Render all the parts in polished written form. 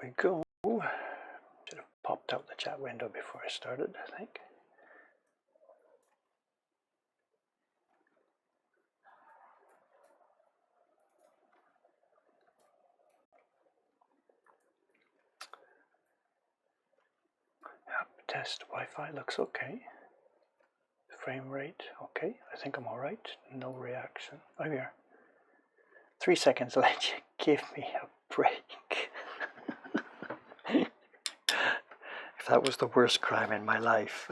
we go. Should have popped out the chat window before I started, I think. Yep, test Wi-Fi looks okay. Frame rate, okay. I think I'm all right. No reaction. Oh, here. 3 seconds, let you give me a break. If that was the worst crime in my life.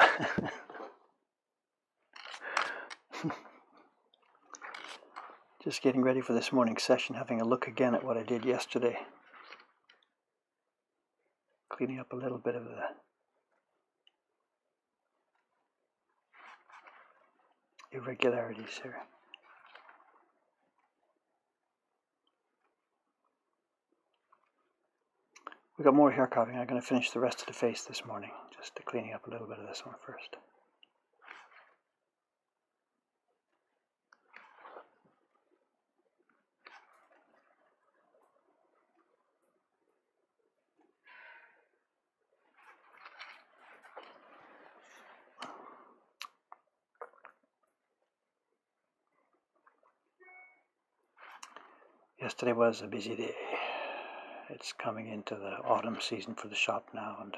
Just getting ready for this morning's session, having a look again at what I did yesterday. Cleaning up a little bit of the irregularities here. We got more hair carving. I'm going to finish the rest of the face this morning, just cleaning up a little bit of this one first. Yesterday was a busy day. It's coming into the autumn season for the shop now, and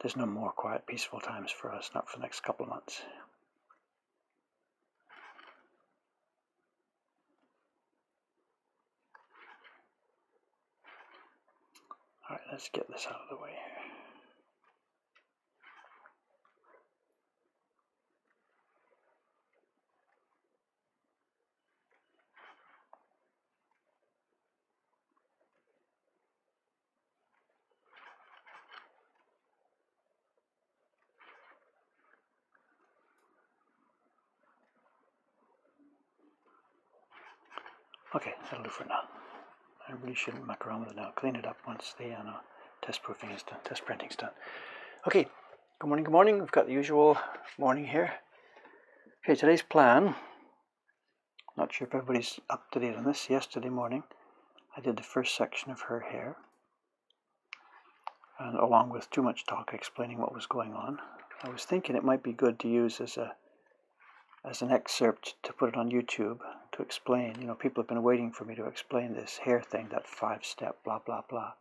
there's no more quiet, peaceful times for us, not for the next couple of months. All right, let's get this out of the way here. Okay, that'll do for now. I really shouldn't muck around with it now. Clean it up once the test proofing is done, test printing's done. Okay, good morning, good morning. We've got the usual morning here. Okay, today's plan. Not sure if everybody's up to date on this. Yesterday morning, I did the first section of her hair, and along with too much talk explaining what was going on. I was thinking it might be good to use as an excerpt to put it on YouTube to explain. You know, people have been waiting for me to explain this hair thing, that 5-step blah blah blah.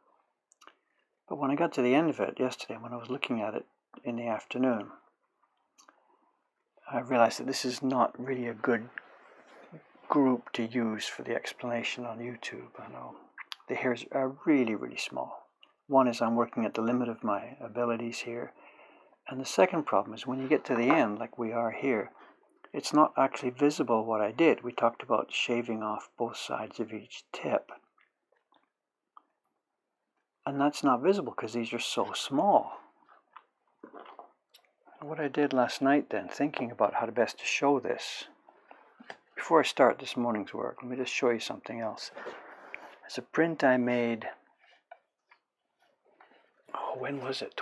But when I got to the end of it yesterday, when I was looking at it in the afternoon, I realized that this is not really a good group to use for the explanation on YouTube. I know the hairs are really, really small. One is I'm working at the limit of my abilities here. And the second problem is when you get to the end, like we are here, it's not actually visible what I did. We talked about shaving off both sides of each tip. And that's not visible because these are so small. And what I did last night then, thinking about how to best to show this, before I start this morning's work, let me just show you something else. It's a print I made, when was it?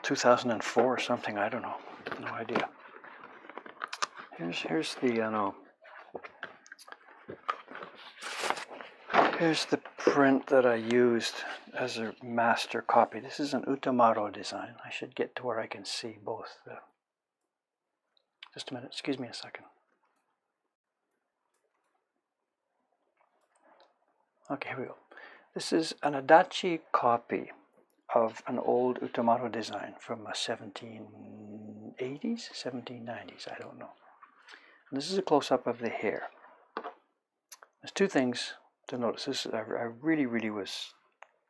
2004 or something, I don't know. No idea. Here's the here's the print that I used as a master copy. This is an Utamaro design. I should get to where I can see both. Just a minute. Excuse me a second. Okay, here we go. This is an Adachi copy of an old Utamaro design from the 1780s, 1790s, I don't know. And this is a close-up of the hair. There's two things to notice. I really, really was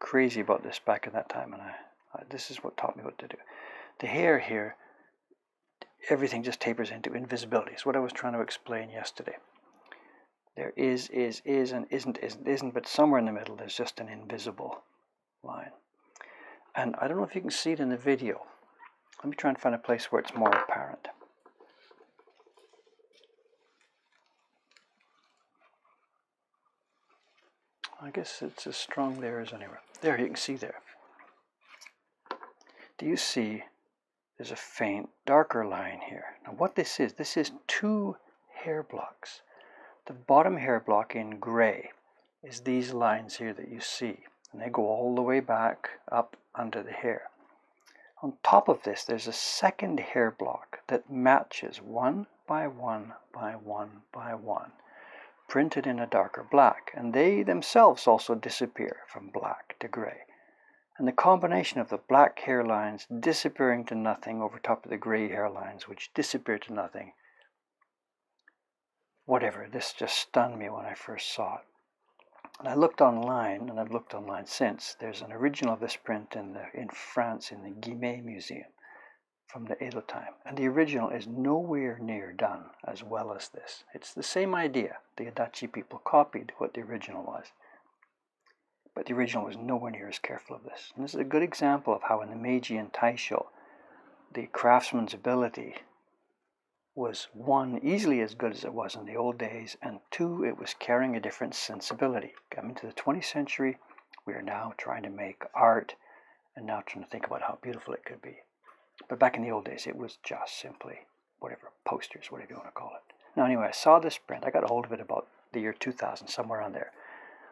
crazy about this back in that time, and this is what taught me what to do. The hair here, everything just tapers into invisibility. It's what I was trying to explain yesterday. There is, and isn't, but somewhere in the middle there's just an invisible line. And I don't know if you can see it in the video. Let me try and find a place where it's more apparent. I guess it's as strong there as anywhere. There, you can see there. Do you see there's a faint, darker line here? Now what this is 2 hair blocks. The bottom hair block in gray is these lines here that you see. And they go all the way back up under the hair. On top of this, there's a second hair block that matches one by one by one by one, printed in a darker black. And they themselves also disappear from black to gray. And the combination of the black hairlines disappearing to nothing over top of the gray hairlines, which disappear to nothing. Whatever, this just stunned me when I first saw it. And I looked online, and I've looked online since. There's an original of this print in France in the Guimet Museum from the Edo time. And the original is nowhere near done as well as this. It's the same idea. The Adachi people copied what the original was. But the original was nowhere near as careful of this. And this is a good example of how in the Meiji and Taisho, the craftsman's ability was, one, easily as good as it was in the old days, and two, it was carrying a different sensibility. Coming to the 20th century, we are now trying to make art and now trying to think about how beautiful it could be. But back in the old days, it was just simply whatever, posters, whatever you want to call it. Now anyway, I saw this print. I got a hold of it about the year 2000, somewhere around there.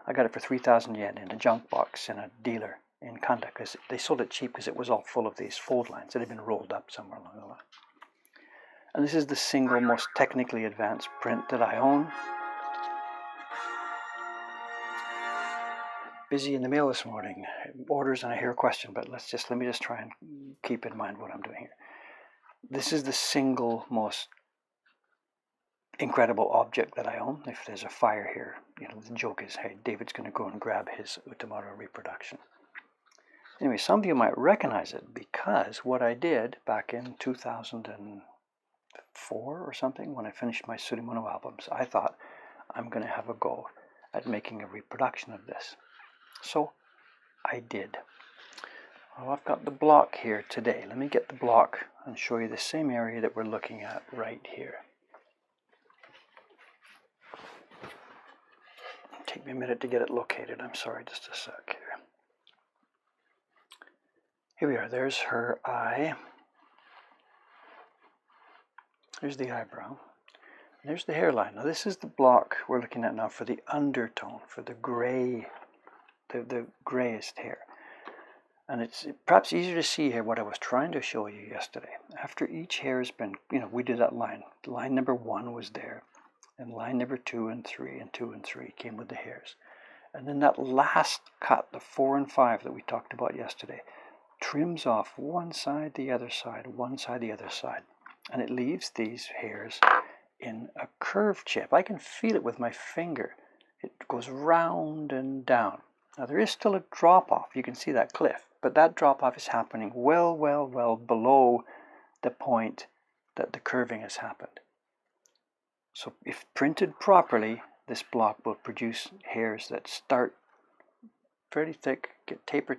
I got it for 3,000 yen in a junk box in a dealer in Kanda, because they sold it cheap because it was all full of these fold lines that had been rolled up somewhere along the line. And this is the single most technically advanced print that I own. Busy in the mail this morning. Orders and I hear a question, but let me just try and keep in mind what I'm doing here. This is the single most incredible object that I own. If there's a fire here, the joke is, hey, David's going to go and grab his Utamoto reproduction. Anyway, some of you might recognize it because what I did back in 2004 or something, when I finished my Surimono albums, I thought I'm going to have a go at making a reproduction of this. So I did. Well, I've got the block here today. Let me get the block and show you the same area that we're looking at right here. Take me a minute to get it located. I'm sorry, just a sec here. Here we are. There's her eye. There's the eyebrow. There's the hairline. Now this is the block we're looking at now for the undertone, for the gray, the grayest hair. And it's perhaps easier to see here what I was trying to show you yesterday. After each hair has been, we did that line. Line number 1 was there. And line number 2 and 3 and 2 and 3 came with the hairs. And then that last cut, the 4 and 5 that we talked about yesterday, trims off one side, the other side, one side, the other side. And it leaves these hairs in a curved shape. I can feel it with my finger. It goes round and down. Now there is still a drop-off. You can see that cliff. But that drop-off is happening well below the point that the curving has happened. So if printed properly, this block will produce hairs that start fairly thick, get taper,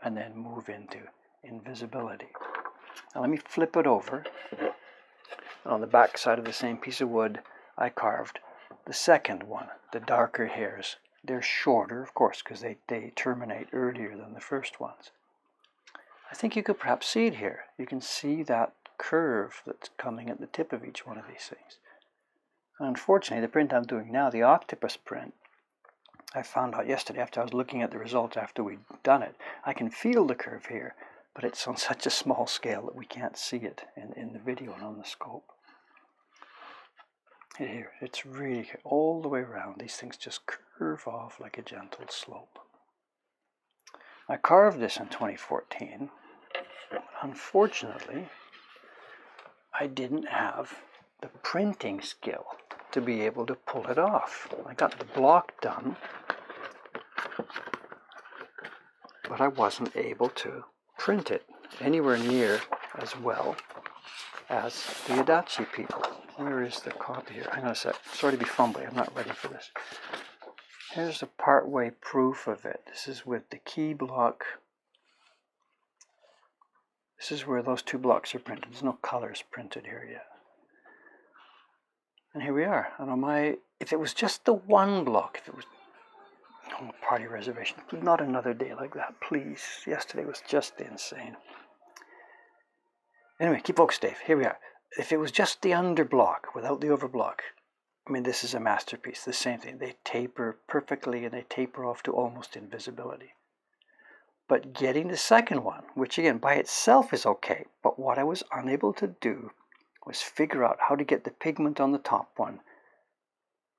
and then move into invisibility. Now let me flip it over. And on the back side of the same piece of wood, I carved the second one, the darker hairs. They're shorter, of course, because they terminate earlier than the first ones. I think you could perhaps see it here. You can see that curve that's coming at the tip of each one of these things. And unfortunately, the print I'm doing now, the octopus print, I found out yesterday after I was looking at the results after we'd done it, I can feel the curve here, but it's on such a small scale that we can't see it in the video and on the scope. Here, it's really all the way around. These things just curve off like a gentle slope. I carved this in 2014. Unfortunately, I didn't have the printing skill to be able to pull it off. I got the block done, but I wasn't able to print it anywhere near as well as the Adachi people. Where is the copy here? Hang on a sec. Sorry to be fumbly. I'm not ready for this. Here's a part-way proof of it. This is with the key block. This is where those 2 blocks are printed. There's no colors printed here yet. And here we are. And on if it was just the 1 block, if it was on a party reservation, not another day like that, please. Yesterday was just insane. Anyway, keep focused, Dave. Here we are. If it was just the under block without the over block, I mean, this is a masterpiece, the same thing. They taper perfectly and they taper off to almost invisibility. But getting the second one, which again by itself is okay, but what I was unable to do was figure out how to get the pigment on the top one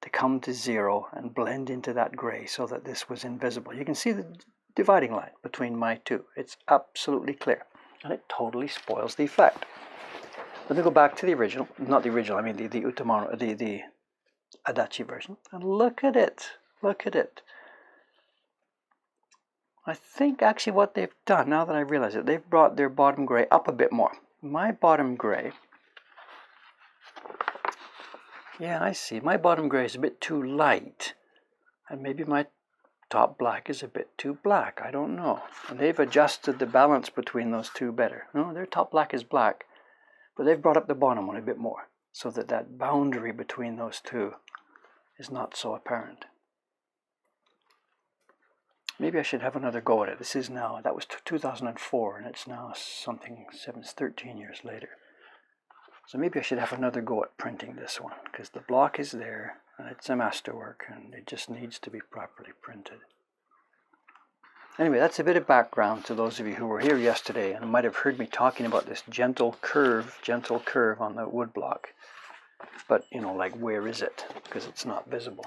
to come to zero and blend into that gray so that this was invisible. You can see the dividing line between my two. It's absolutely clear, and it totally spoils the effect. Let me go back to the original, not the original, I mean the Utamaro, the Adachi version, and look at it, look at it. I think actually what they've done, now that I realize it, they've brought their bottom gray up a bit more. My bottom gray, yeah, I see, my bottom gray is a bit too light, and maybe my top black is a bit too black, I don't know. And they've adjusted the balance between those two better. No, their top black is black, but they've brought up the bottom one a bit more, so that that boundary between those two is not so apparent. Maybe I should have another go at it. This is now, that was 2004, and it's now something, 13 years later. So maybe I should have another go at printing this one, because the block is there, and it's a masterwork, and it just needs to be properly printed. Anyway, that's a bit of background to those of you who were here yesterday and might have heard me talking about this gentle curve on the woodblock. But, you know, like, where is it? Because it's not visible.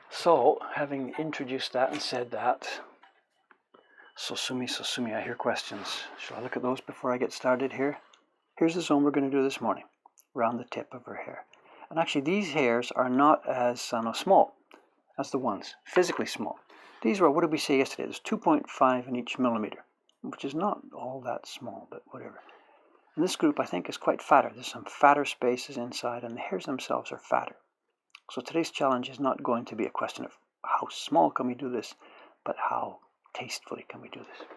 So, having introduced that and said that, Sosumi, I hear questions. Shall I look at those before I get started here? Here's the zone we're going to do this morning, around the tip of her hair. And actually, these hairs are not as small as the ones, physically small. These were, what did we say yesterday? There's 2.5 in each millimeter, which is not all that small, but whatever. And this group, I think, is quite fatter. There's some fatter spaces inside, and the hairs themselves are fatter. So today's challenge is not going to be a question of how small can we do this, but how tastefully can we do this.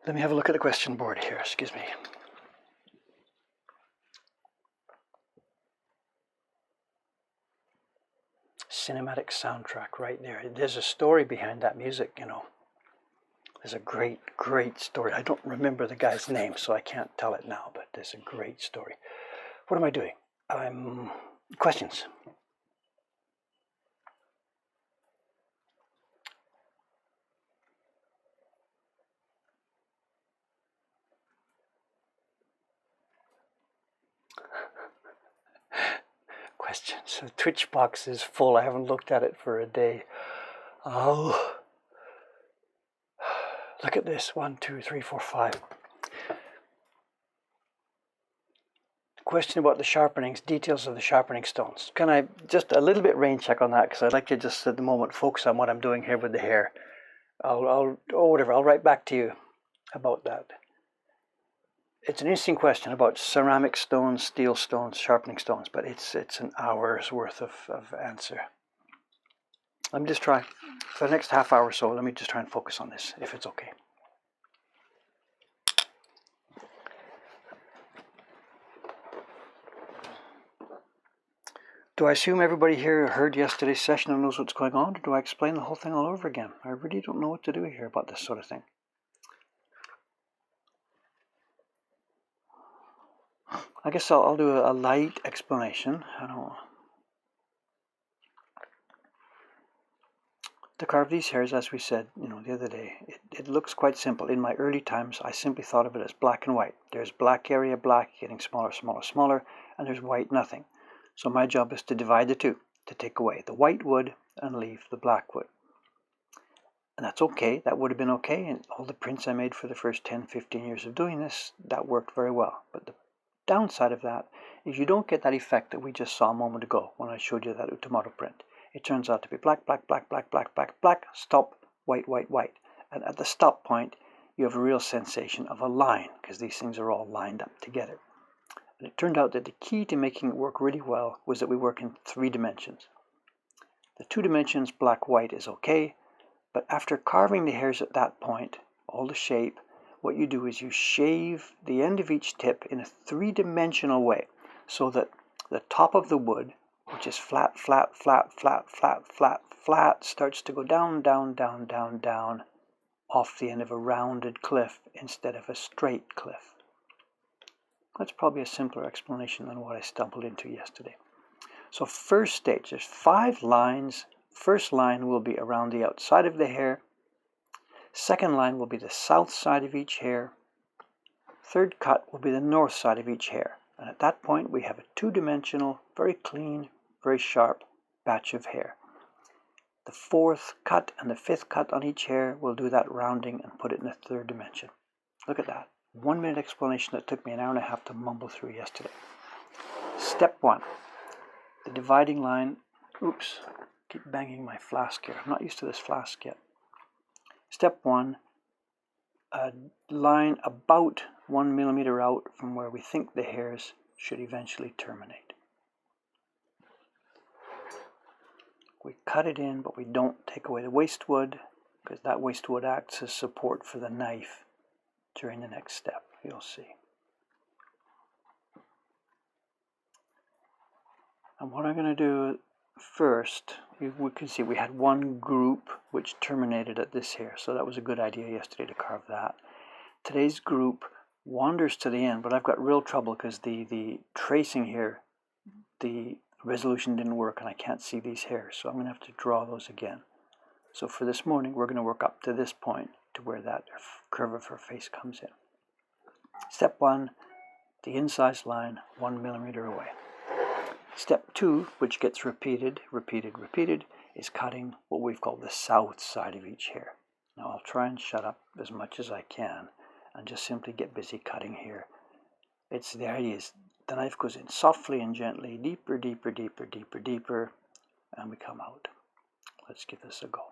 Let me have a look at the question board here, excuse me. Cinematic soundtrack right there. There's a story behind that music, you know. There's a great, great story. I don't remember the guy's name, so I can't tell it now, but there's a great story. What am I doing? Questions? Questions. The Twitch box is full. I haven't looked at it for a day. Oh, look at this. 1, 2, 3, 4, 5. Question about the sharpenings, details of the sharpening stones. Can I just a little bit rain check on that, because I'd like to just at the moment focus on what I'm doing here with the hair. I'll write back to you about that. It's an interesting question about ceramic stones, steel stones, sharpening stones, but it's an hour's worth of answer. Let me just try for the next half hour or so. Let me just try and focus on this, if it's okay. Do I assume everybody here heard yesterday's session and knows what's going on, or do I explain the whole thing all over again? I really don't know what to do here about this sort of thing. I guess I'll do a light explanation. To carve these hairs, as we said, the other day, it looks quite simple. In my early times, I simply thought of it as black and white. There's black area, black, getting smaller, smaller, smaller, and there's white, nothing. So my job is to divide the two, to take away the white wood and leave the black wood. And that's okay. That would have been okay. And all the prints I made for the first 10, 15 years of doing this, that worked very well. But the downside of that is you don't get that effect that we just saw a moment ago when I showed you that Utamoto print. It turns out to be black, black, black, black, black, black, black, stop, white, white, white. And at the stop point, you have a real sensation of a line, because these things are all lined up together. And it turned out that the key to making it work really well was that we work in 3 dimensions. The 2 dimensions, black, white, is okay, but after carving the hairs at that point, all the shape, what you do is you shave the end of each tip in a 3-dimensional way, so that the top of the wood, which is flat, flat, flat, flat, flat, flat, flat, starts to go down, down, down, down, down, off the end of a rounded cliff instead of a straight cliff. That's probably a simpler explanation than what I stumbled into yesterday. So first stage, there's 5 lines. First line will be around the outside of the hair. Second line will be the south side of each hair. Third cut will be the north side of each hair. And at that point, we have a 2-dimensional, very clean, very sharp patch of hair. The 4th cut and the 5th cut on each hair will do that rounding and put it in the 3rd dimension. Look at that. 1-minute explanation that took me an hour and a half to mumble through yesterday. Step 1. The dividing line. Oops, keep banging my flask here. I'm not used to this flask yet. Step 1. A line about 1 millimeter out from where we think the hairs should eventually terminate. We cut it in, but we don't take away the waste wood, because that waste wood acts as support for the knife during the next step. You'll see. And what I'm going to do first, we can see we had one group which terminated at this hair, so that was a good idea yesterday to carve that. Today's group wanders to the end, but I've got real trouble because the tracing here, the resolution didn't work and I can't see these hairs, so I'm going to have to draw those again. So for this morning, we're going to work up to this point to where that curve of her face comes in. Step 1, the incise line 1 millimeter away. Step 2, which gets repeated, is cutting what we've called the south side of each hair. Now I'll try and shut up as much as I can and just simply get busy cutting here. It's the idea is the knife goes in softly and gently, deeper, deeper, deeper, deeper, deeper, and we come out. Let's give this a go.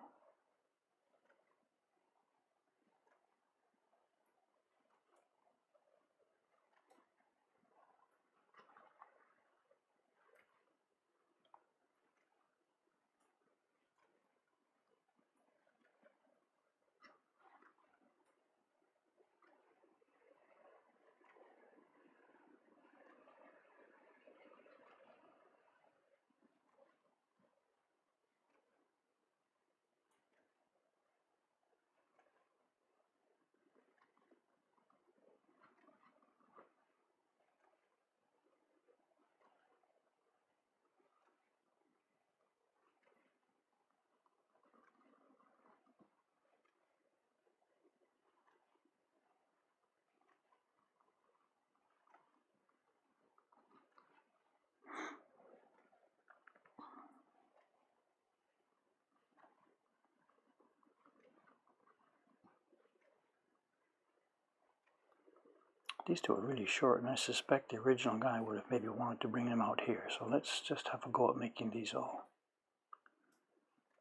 These two are really short, and I suspect the original guy would have maybe wanted to bring them out here. So let's just have a go at making these all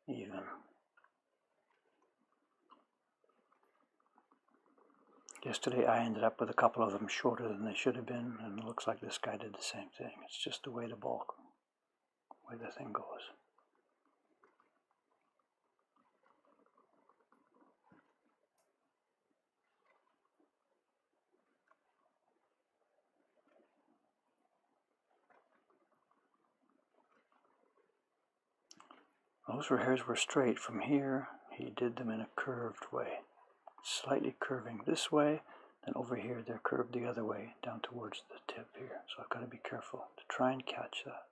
even. Yesterday I ended up with a couple of them shorter than they should have been, and it looks like this guy did the same thing. It's just the way the thing goes. Those hairs were straight. From here, he did them in a curved way. Slightly curving this way, then over here they're curved the other way, down towards the tip here. So I've got to be careful to try and catch that.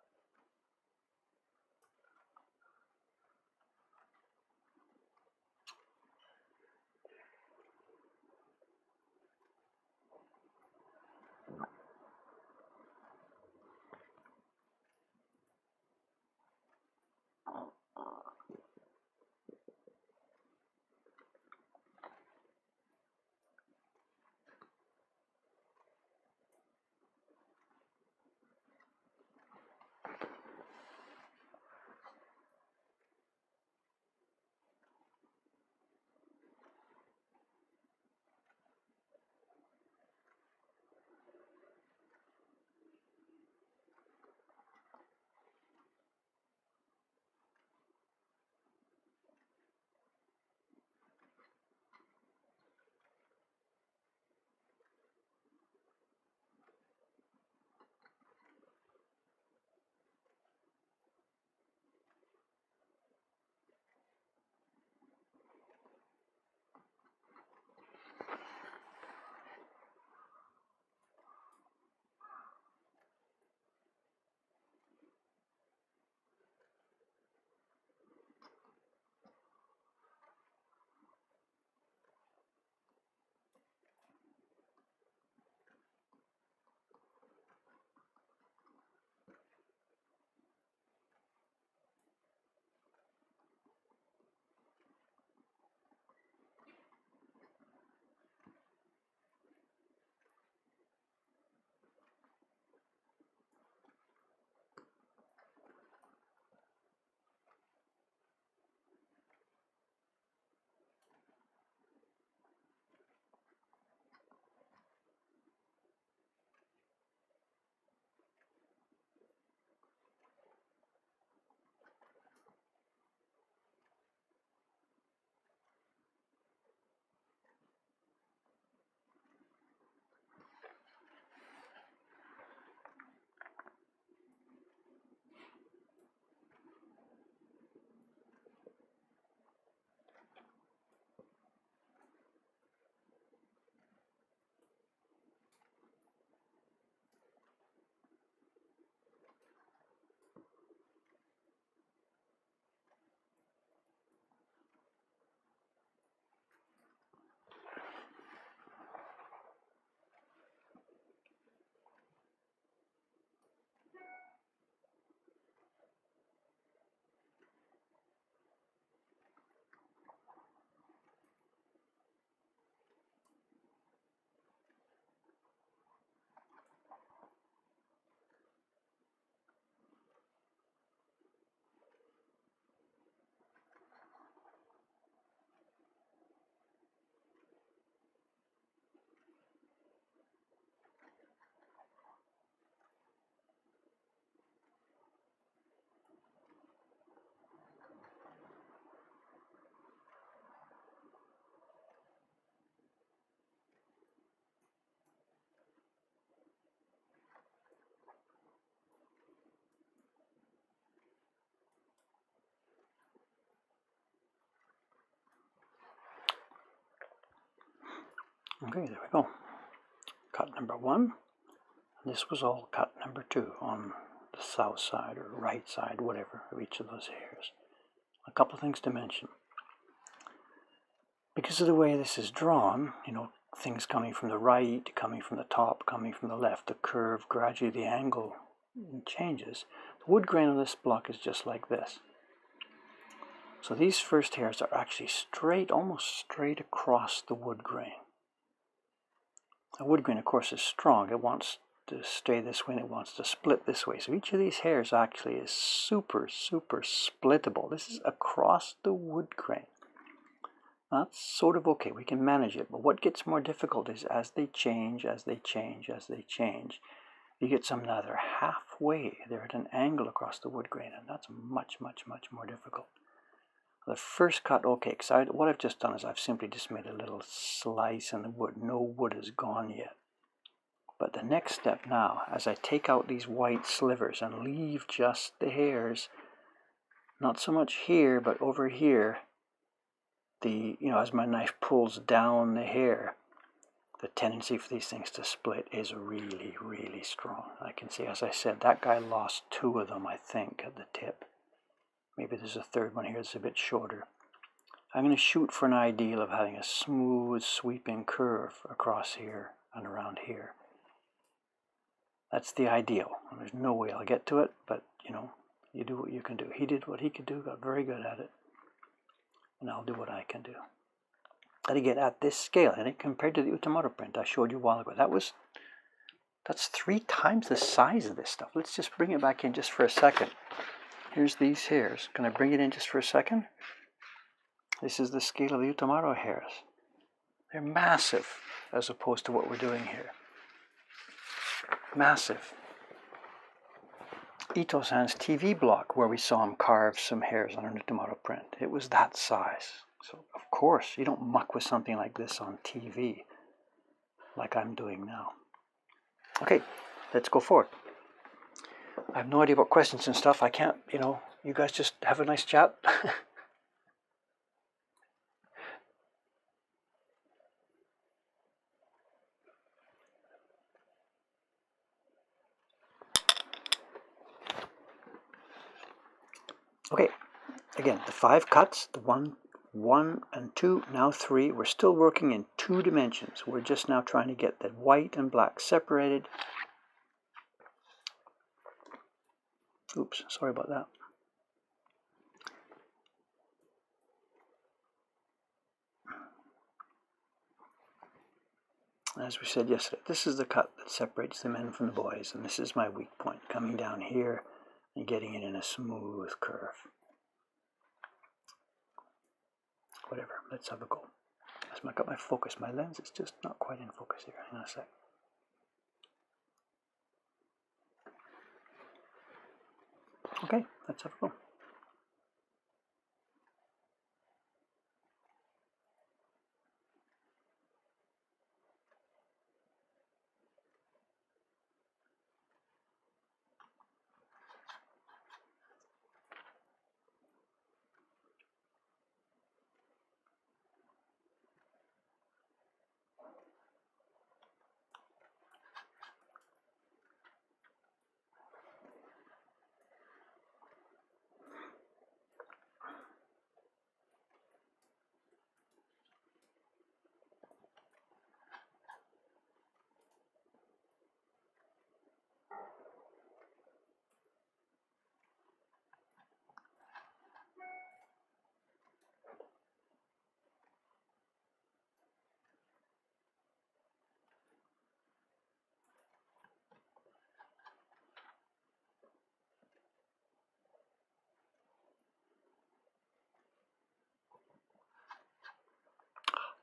Okay, there we go. Cut number 1. This was all cut number 2 on the south side or right side, whatever, of each of those hairs. A couple of things to mention. Because of the way this is drawn, you know, things coming from the right, coming from the top, coming from the left, the curve, gradually the angle changes. The wood grain on this block is just like this. So these first hairs are actually straight, almost straight across the wood grain. The wood grain, of course, is strong. It wants to stay this way and it wants to split this way. So each of these hairs actually is super, super splittable. This is across the wood grain. That's sort of okay, we can manage it, but what gets more difficult is as they change, you get some that are halfway, they're at an angle across the wood grain, and that's much, much, much more difficult. The first cut, okay, because what I've just done is I've simply just made a little slice in the wood. No wood is gone yet. But the next step now, as I take out these white slivers and leave just the hairs, not so much here, but over here, as my knife pulls down the hair, the tendency for these things to split is really, really strong. I can see, as I said, that guy lost 2 of them, I think, at the tip. Maybe there's a third one here that's a bit shorter. I'm going to shoot for an ideal of having a smooth, sweeping curve across here and around here. That's the ideal. There's no way I'll get to it, but, you do what you can do. He did what he could do, got very good at it. And I'll do what I can do. And again, at this scale, and compared to the Utamoto print I showed you a while ago, that's 3 times the size of this stuff. Let's just bring it back in just for a second. Here's these hairs. Can I bring it in just for a second? This is the scale of the Utamoto hairs. They're massive as opposed to what we're doing here. Massive. Ito-san's TV block, where we saw him carve some hairs on an Utamoto print, it was that size. So, of course, you don't muck with something like this on TV, like I'm doing now. Okay, let's go forward. I have no idea about questions and stuff. I can't, you guys just have a nice chat. Okay, again, the 5 cuts, the 1 and 2, now 3. We're still working in 2 dimensions. We're just now trying to get the white and black separated. Oops, sorry about that. As we said yesterday, this is the cut that separates the men from the boys, and this is my weak point, coming down here and getting it in a smooth curve. Whatever, let's have a go. As I got my focus, my lens is just not quite in focus here. Hang on a sec. Okay, let's have a go.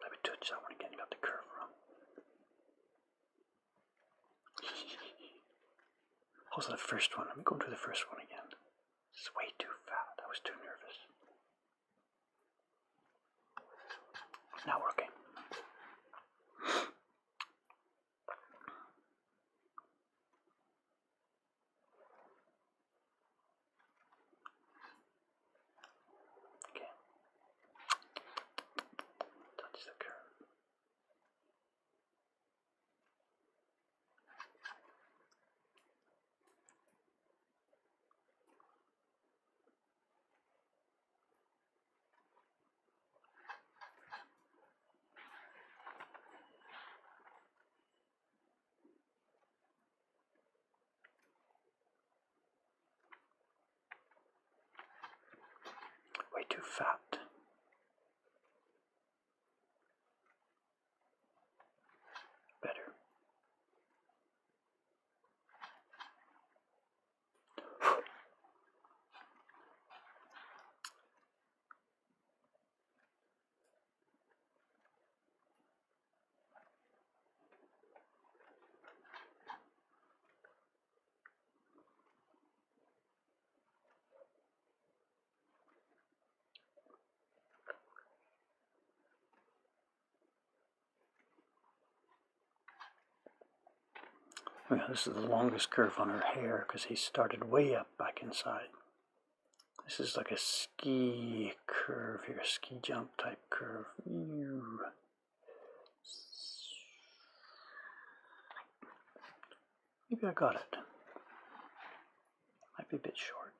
Let me touch that one again, got the curve wrong. What was the first one? Let me go to the first one again. This is way too fat. I was too nervous. Not working. Okay. Touch the curve. Well, this is the longest curve on her hair because he started way up back inside. This is like a ski curve here, ski jump type curve. Maybe I got it. Might be a bit short.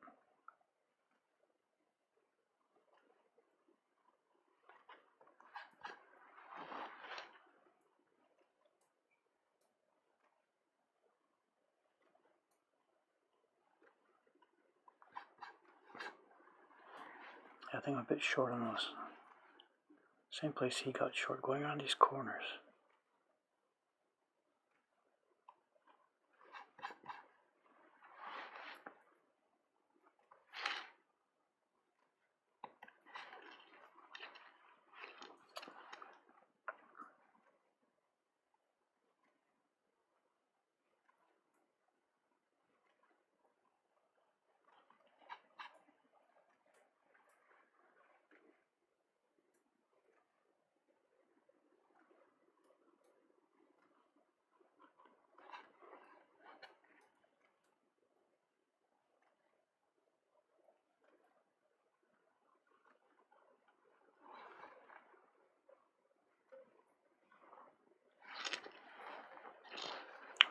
I think I'm a bit short on those. Same place he got short, going around these corners.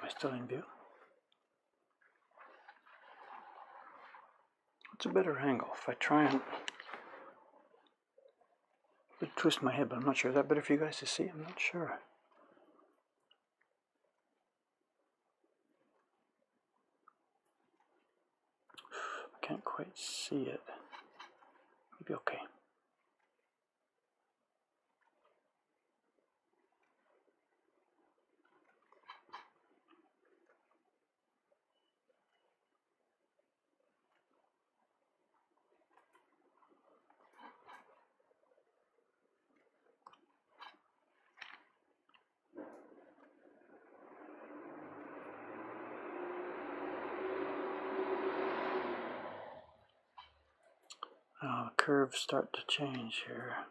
Am I still in view? What's a better angle? If I try and twist my head, but I'm not sure. Is that better for you guys to see? I'm not sure. I can't quite see it. Maybe okay. Now the curves start to change here.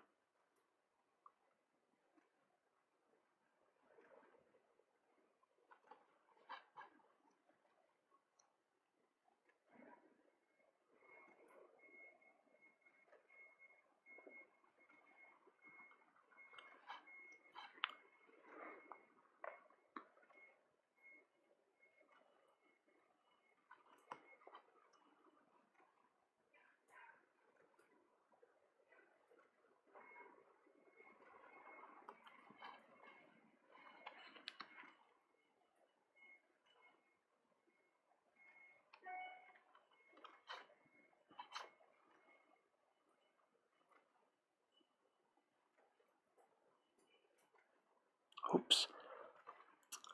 Oops.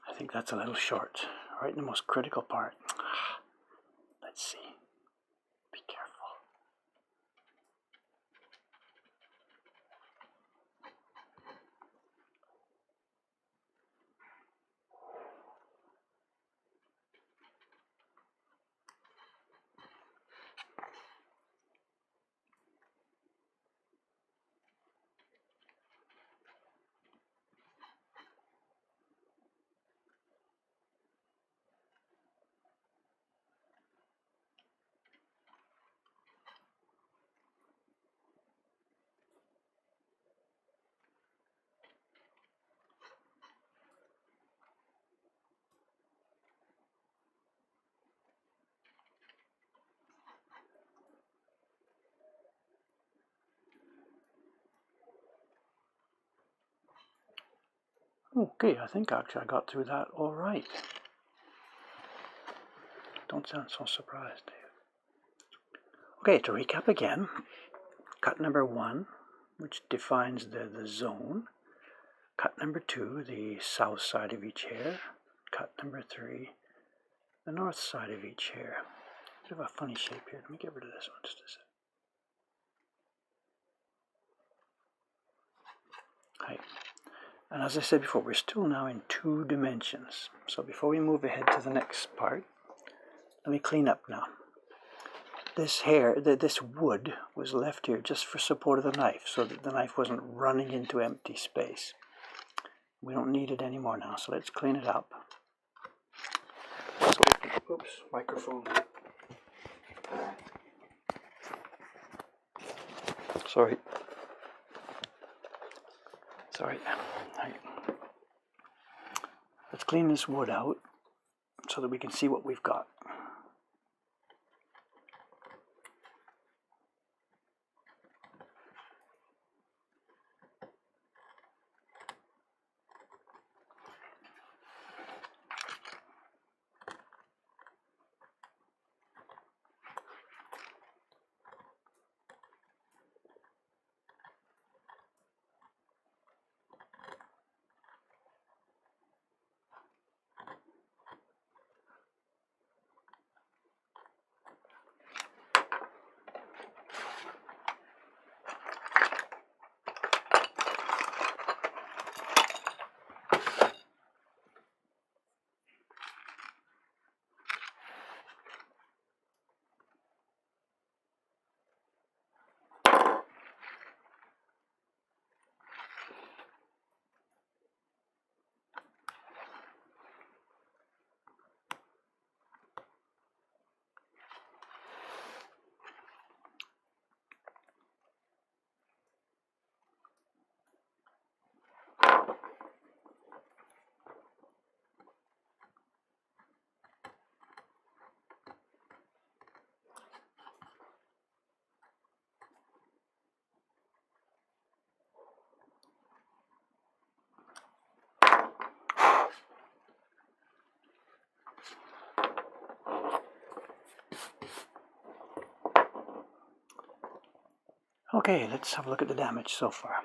I think that's a little short. Right in the most critical part. Let's see. Be careful. Okay, I think actually I got through that all right. Don't sound so surprised, Dave. Okay, to recap again, cut number 1, which defines the zone. Cut number 2, the south side of each hair. Cut number 3, the north side of each hair. Bit of a funny shape here. Let me get rid of this one just a sec. Right. And as I said before, we're still now in 2 dimensions. So before we move ahead to the next part, let me clean up now. This hair, this wood was left here just for support of the knife, so that the knife wasn't running into empty space. We don't need it anymore now, so let's clean it up. Oops, microphone. Sorry. Right. Let's clean this wood out so that we can see what we've got. Okay, let's have a look at the damage so far.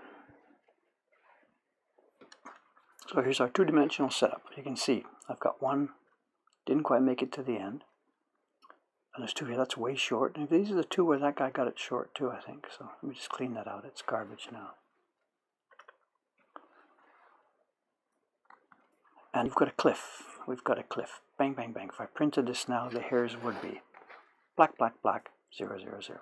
So here's our two-dimensional setup. You can see I've got one, didn't quite make it to the end. And there's two here, that's way short. And these are the two where that guy got it short too, I think. So let me just clean that out, it's garbage now. And we've got a cliff. Bang, bang, bang. If I printed this now, the hairs would be black, black, black, 0, 0, 0.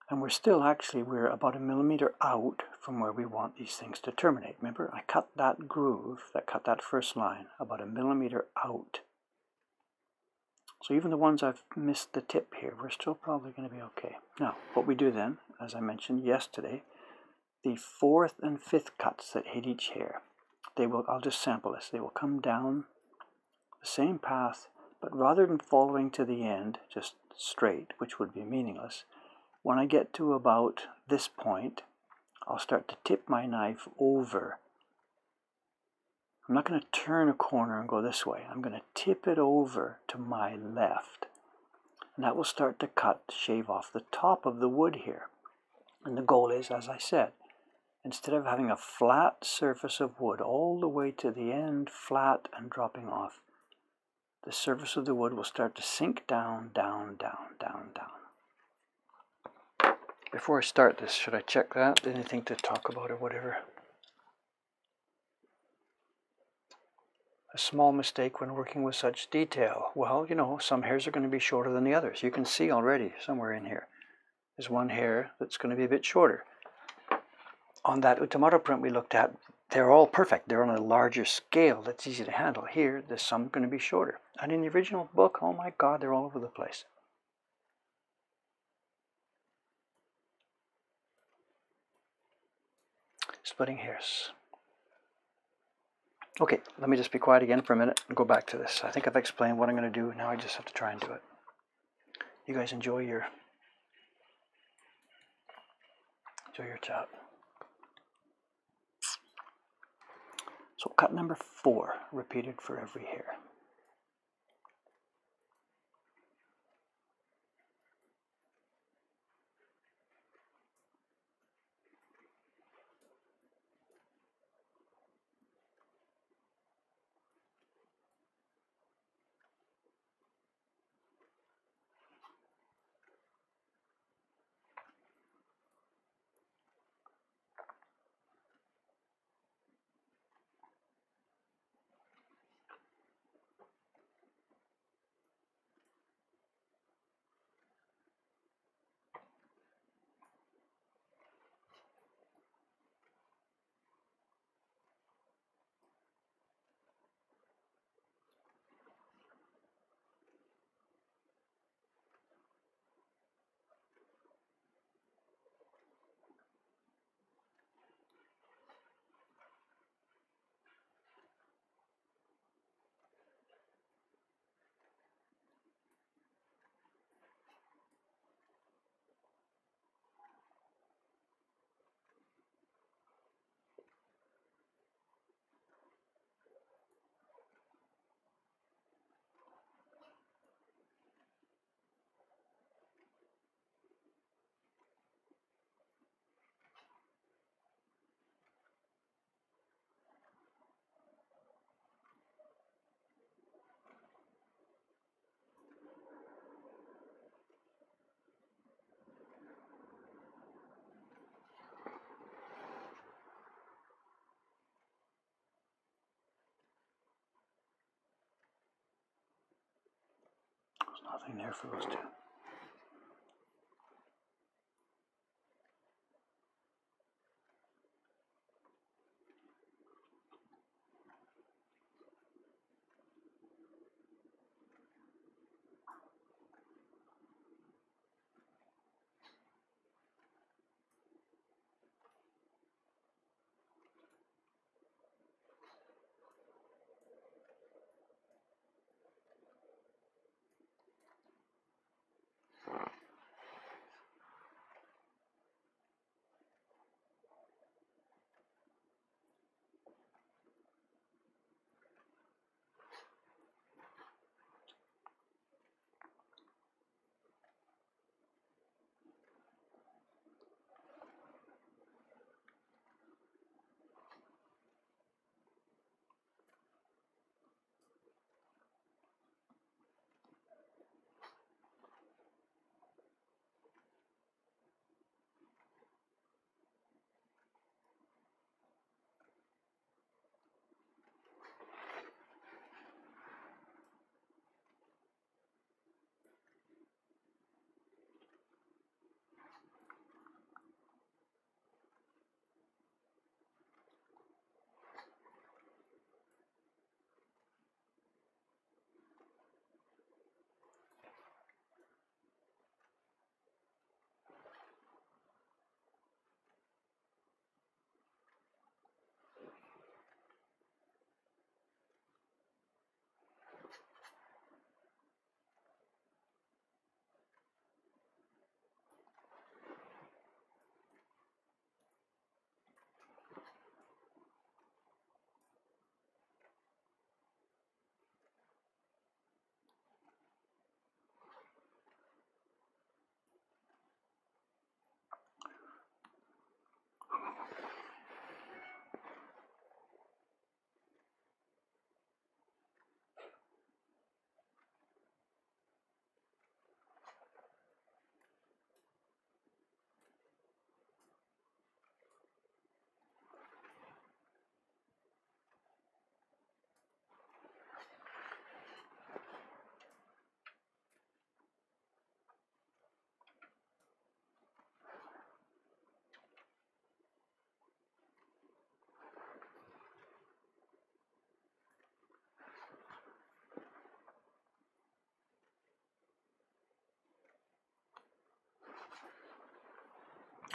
And we're about 1 millimeter out from where we want these things to terminate. Remember, I cut that groove, cut that first line, about 1 millimeter out. So even the ones I've missed the tip here, we're still probably going to be okay. Now, what we do then, as I mentioned yesterday, the 4th and 5th cuts that hit each hair, I'll just sample this, they will come down the same path, but rather than following to the end, just straight, which would be meaningless, when I get to about this point, I'll start to tip my knife over. I'm not going to turn a corner and go this way. I'm going to tip it over to my left. And that will start to shave off the top of the wood here. And the goal is, as I said, instead of having a flat surface of wood all the way to the end, flat and dropping off, the surface of the wood will start to sink down, down, down, down, down. Before I start this, should I check that? Anything to talk about or whatever? A small mistake when working with such detail. Well, you know, some hairs are going to be shorter than the others. You can see already somewhere in here. There's one hair that's going to be a bit shorter. On that Utamoto print we looked at, they're all perfect. They're on a larger scale that's easy to handle. Here, there's some going to be shorter. And in the original book, oh my God, they're all over the place. Splitting hairs. Okay, let me just be quiet again for a minute and go back to this. I think I've explained what I'm going to do. Now I just have to try and do it. You guys enjoy your chat. So cut number 4, repeated for every hair. Nothing there for those two.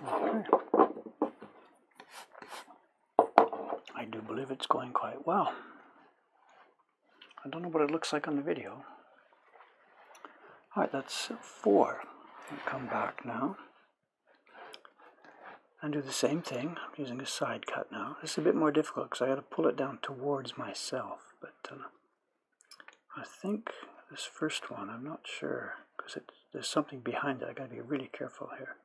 Okay. I do believe it's going quite well. I don't know what it looks like on the video. Alright, that's 4. I'll come back now and do the same thing. I'm using a side cut now. This is a bit more difficult because I got to pull it down towards myself, but I think this first one, I'm not sure, because there's something behind it. I got to be really careful here.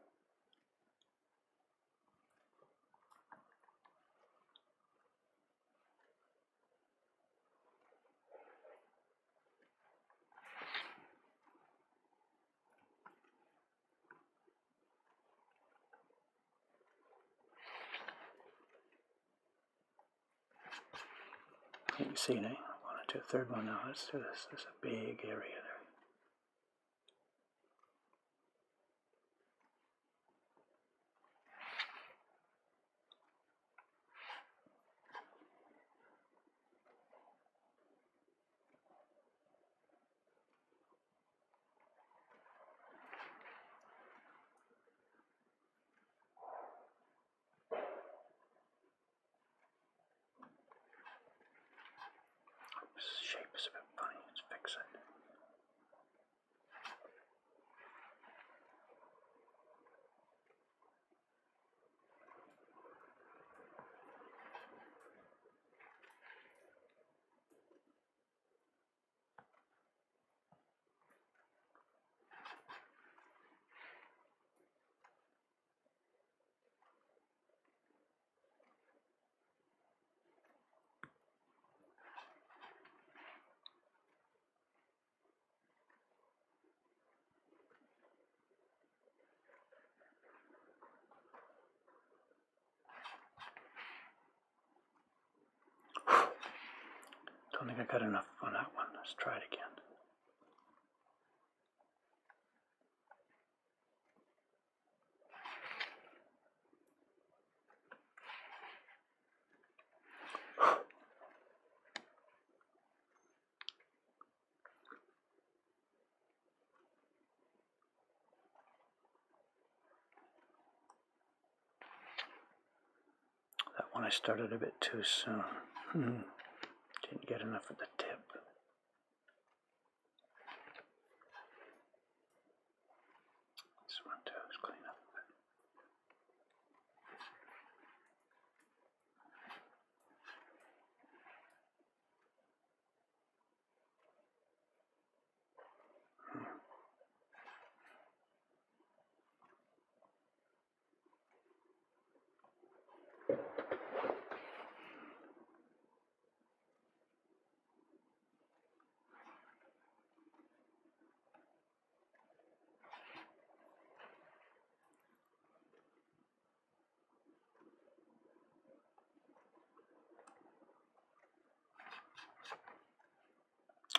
You can see, eh? 1 and 2, third one now. Let's do this. There's a big area there. This shape is a bit funny. Let's fix it. Don't think I got enough on that one. Let's try it again. I started a bit too soon. Didn't get enough at the tip. This one too is clean up.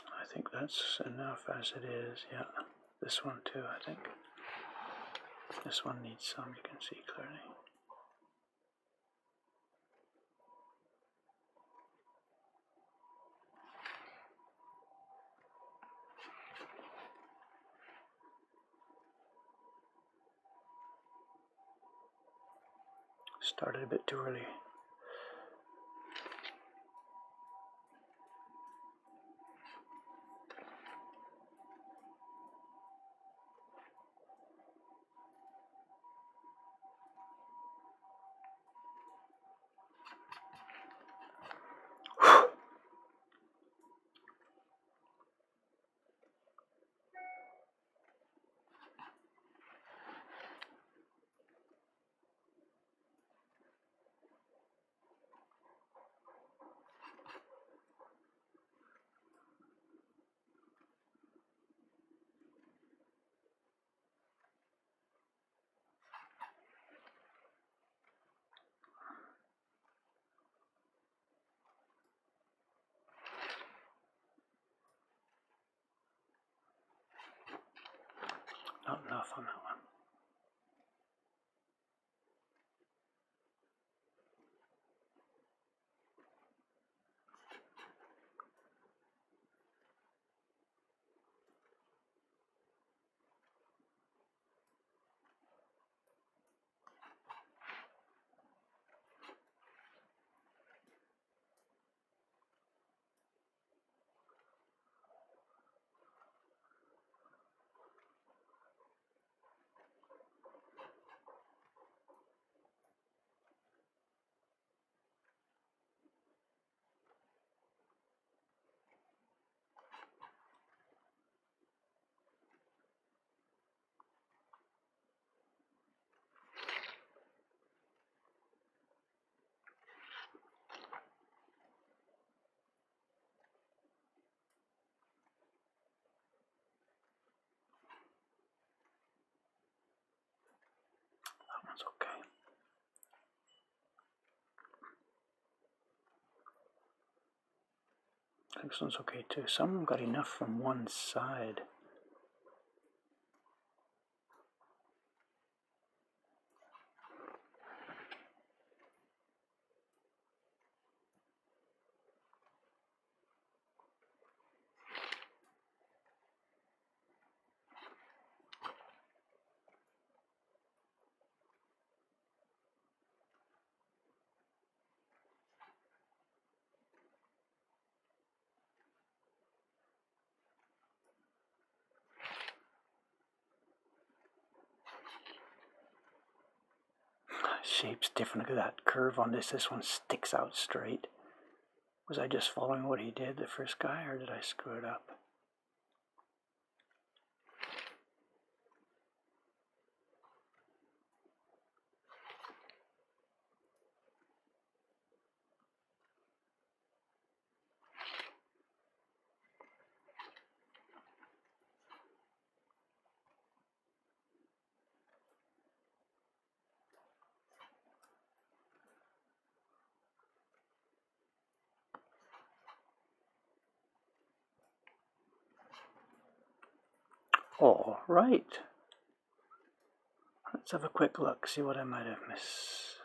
I think that's enough as it is, yeah. This one too, I think. This one needs some, you can see clearly. Started a bit too early. Not enough on that one. That one's okay. I think this one's okay too. Some of them got enough from one side. Shape's different. Look at that curve on this. This one sticks out straight. Was I just following what he did, the first guy, or did I screw it up? All right. Let's have a quick look, see what I might have missed.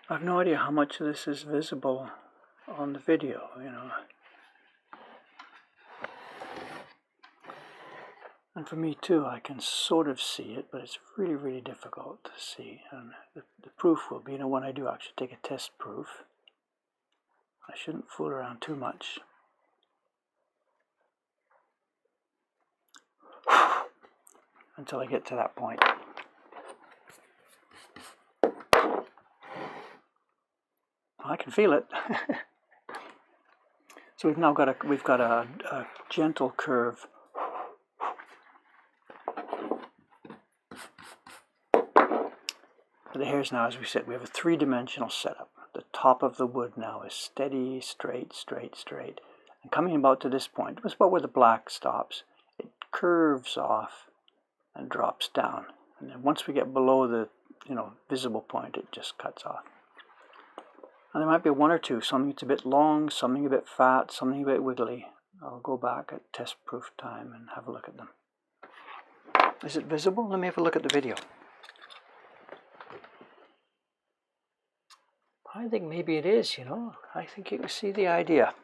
I have no idea how much of this is visible on the video, you know. And for me too, I can sort of see it, but it's really, really difficult to see. And the proof will be, when I do actually take a test proof, I shouldn't fool around too much. Until I get to that point. I can feel it. So we've now got a gentle curve. For the hairs now, as we said, we have a three-dimensional setup. The top of the wood now is steady, straight, straight, straight. And coming about to this point, it was about where the black stops. It curves off and drops down. And then once we get below the visible point, it just cuts off. And there might be one or two, something that's a bit long, something a bit fat, something a bit wiggly. I'll go back at test proof time and have a look at them. Is it visible? Let me have a look at the video. I think maybe it is, I think you can see the idea.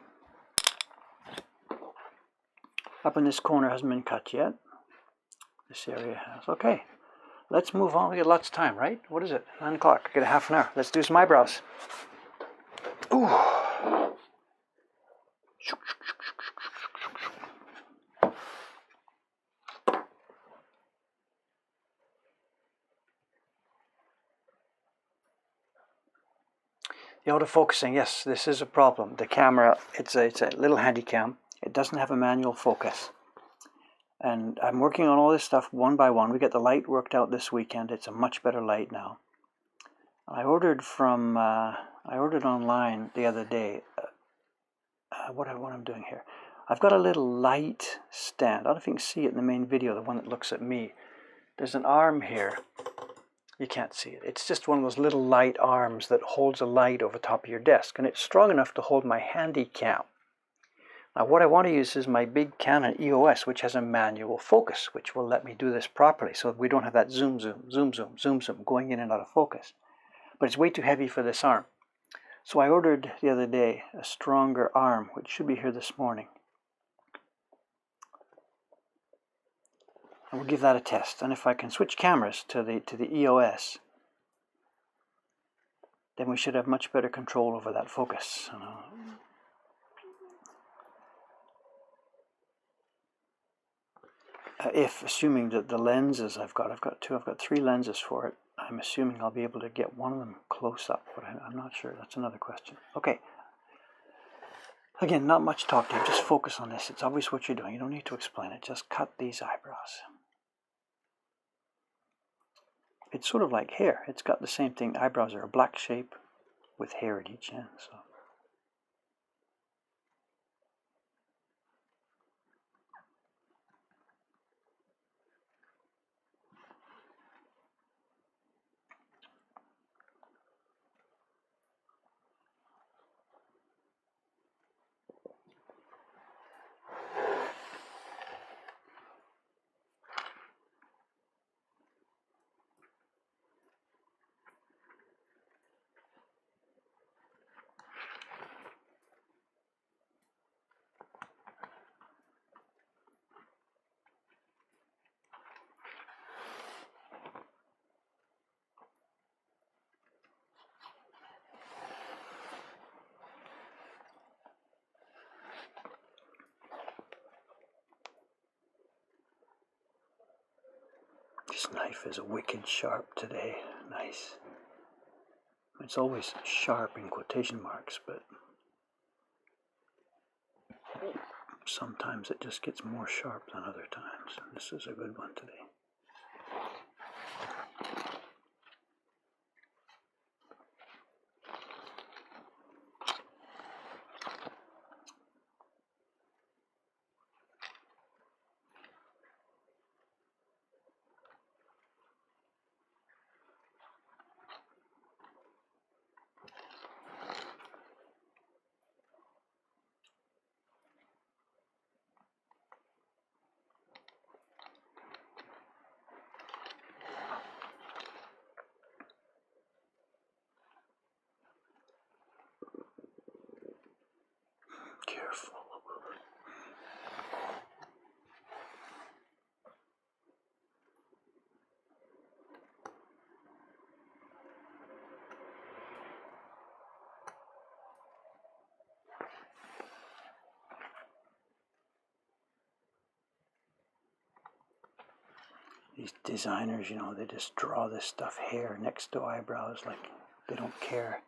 Up in this corner hasn't been cut yet. This area has. Okay, let's move on. We got lots of time, right? What is it? 9 o'clock. Get a half an hour. Let's do some eyebrows. Ooh. The autofocusing, yes, this is a problem. The camera, it's a little handy cam. It doesn't have a manual focus. And I'm working on all this stuff one by one. We get the light worked out this weekend. It's a much better light now. I ordered online the other day. What I'm doing here. I've got a little light stand. I don't know if you can see it in the main video, the one that looks at me. There's an arm here. You can't see it. It's just one of those little light arms that holds a light over top of your desk. And it's strong enough to hold my handy cam. Now what I want to use is my big Canon EOS, which has a manual focus, which will let me do this properly so we don't have that zoom, zoom, zoom, zoom, zoom, zoom going in and out of focus. But it's way too heavy for this arm. So I ordered the other day a stronger arm, which should be here this morning. And we'll give that a test. And if I can switch cameras to the EOS, then we should have much better control over that focus. If assuming that the lenses I've got three lenses for it, I'm assuming I'll be able to get one of them close up, but I'm not sure. That's another question. Okay. Again, not much talk here. Just focus on this. It's obvious what you're doing. You don't need to explain it. Just cut these eyebrows. It's sort of like hair. It's got the same thing. Eyebrows are a black shape with hair at each end. So. This knife is wicked sharp today. Nice. It's always sharp in quotation marks, but sometimes it just gets more sharp than other times. And this is a good one today. These designers, you know, they just draw this stuff hair next to eyebrows like they don't care.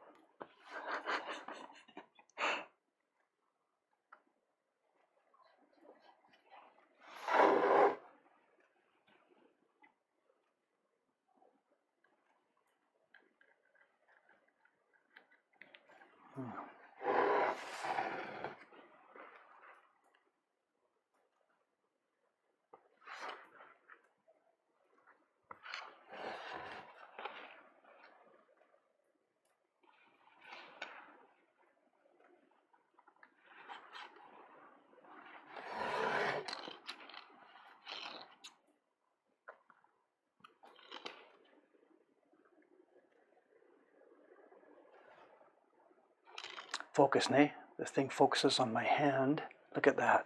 Focus, nay? This thing focuses on my hand. Look at that.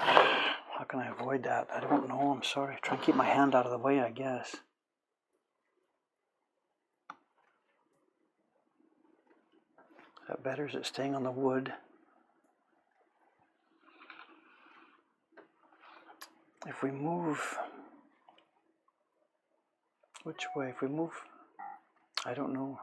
How can I avoid that? I don't know, I'm sorry. Try and keep my hand out of the way, I guess. Is that better? Is it staying on the wood? If we move... Which way? If we move... I don't know.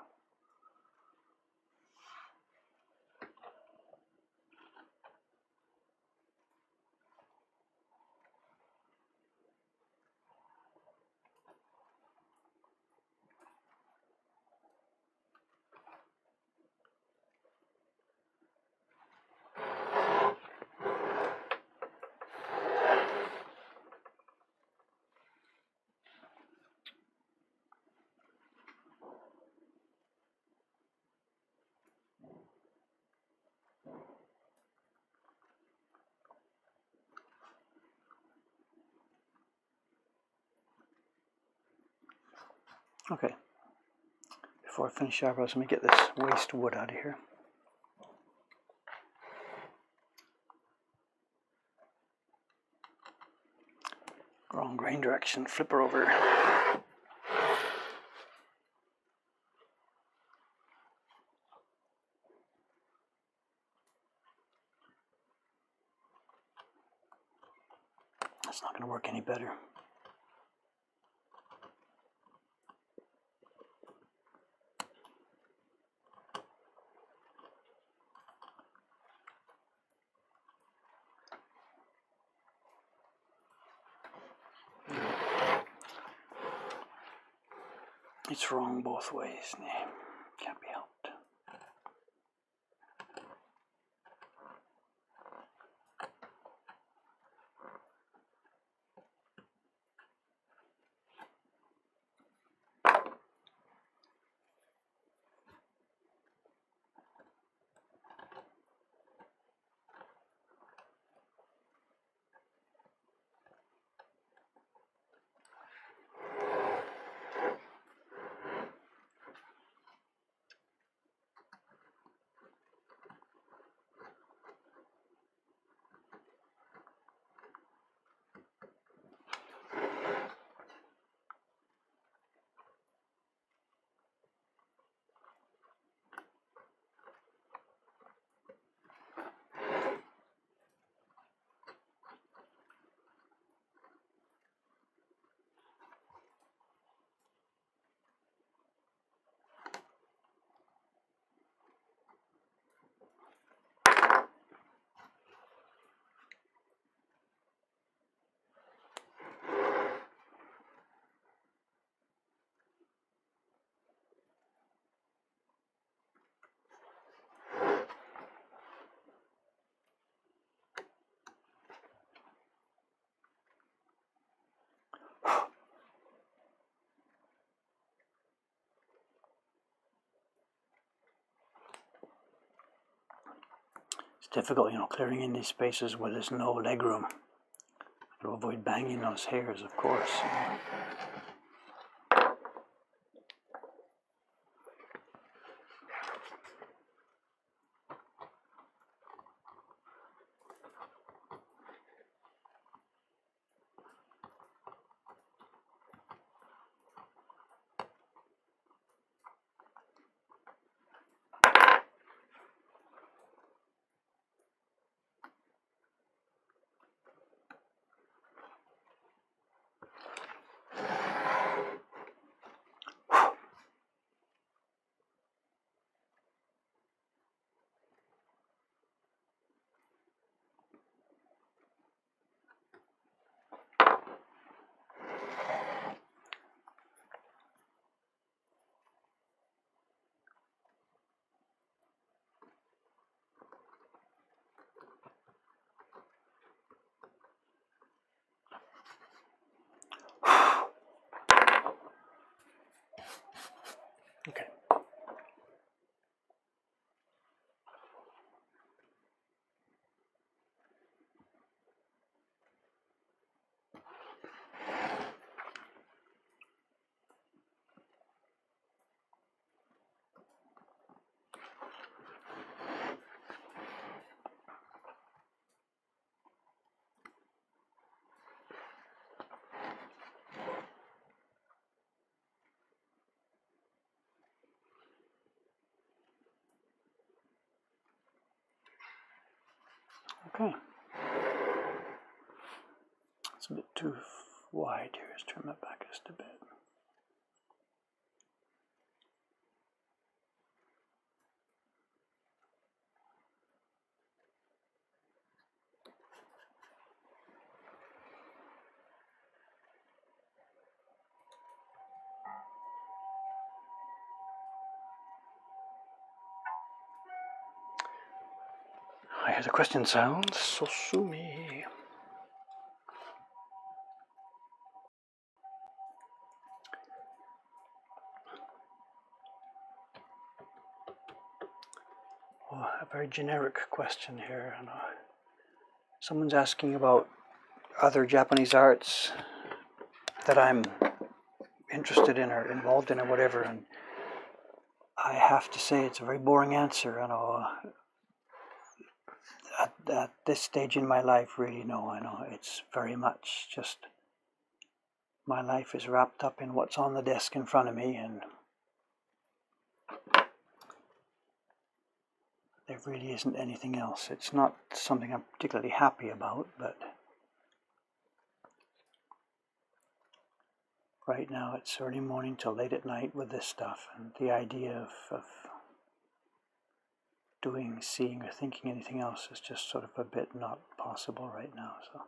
Okay, before I finish eyebrows, let me get this waste wood out of here. Wrong grain direction, flip her over. That's not going to work any better. It's wrong both ways. Nah, can't be helped. It's difficult, you know, clearing in these spaces where there's no leg room. To avoid banging those hairs, of course. Okay. It's a bit too wide here. Let's trim it back just a bit. I hear the question sounds, so sue me. Oh, a very generic question here. Someone's asking about other Japanese arts that I'm interested in or involved in or whatever, and I have to say it's a very boring answer. At this stage in my life, really, no. I know it's very much just my life is wrapped up in what's on the desk in front of me, and there really isn't anything else. It's not something I'm particularly happy about, but right now it's early morning till late at night with this stuff, and the idea of doing, seeing, or thinking anything else is just sort of a bit not possible right now. So